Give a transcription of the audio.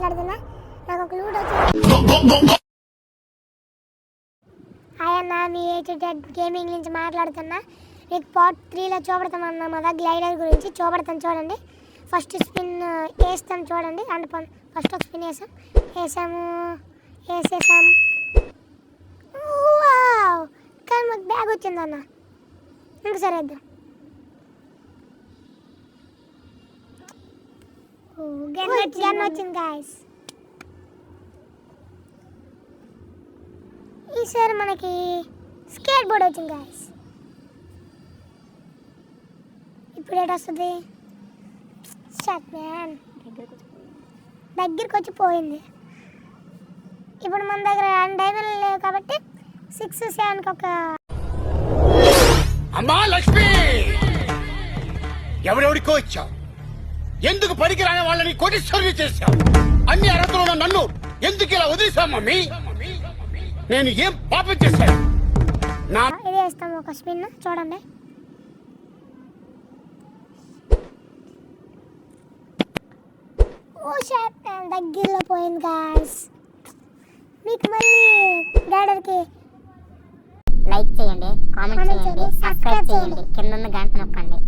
మాట్లాడుతున్నా. నాకు ఒక లూడో వచ్చింది. హాయ్ అన్న, మీ గేమింగ్ నుంచి మాట్లాడుతున్నా. మీకు పార్ట్ 3లో చూపెడతామన్నా మా దగ్గర గ్లైడర్ గురించి చూపెడతాను చూడండి. ఫస్ట్ స్పిన్ వేస్తాను చూడండి. అంటే ఫస్ట్ ఒక స్పిన్ వేసాము. కానీ మాకు బ్యాగ్ వచ్చిందన్న. ఇంకోసారి వేద్దాం. గన్ వచ్చింది గాయస్. ఈసారి మనకి స్కేట్ బోర్డ్ వచ్చింది గాయస్. ఇప్పుడు ఏడు వస్తుంది? షట్ మ్యాన్, దగ్గరికి వచ్చి పోయింది. ఇప్పుడు మన దగ్గర 2 డైమండ్లు లేవు కాబట్టి 6, 7కి ఒక. అమ్మా లక్ష్మి, ఎవరెవరికో ఇచ్చావు. ఎందుకు పనికి రాని వాళ్ళని కోటీశ్వరుని చేశావు? అన్ని అర్హతలు నన్ను ఎందుకు ఇలా వదిలేశావు మమ్మీ? నేను ఏం పాపం చేశాను? ఇది వేస్తాము ఒక స్పిన్ చూడండి. ఓ షట్, దగ్గరలో పోయింది గాయ్స్. మీకు మళ్ళీ గ్లైడర్కి లైక్ చేయండి, కామెంట్ చేయండి, సబ్స్క్రైబ్ చేయండి, కింద ఉన్న గంట నొక్కండి.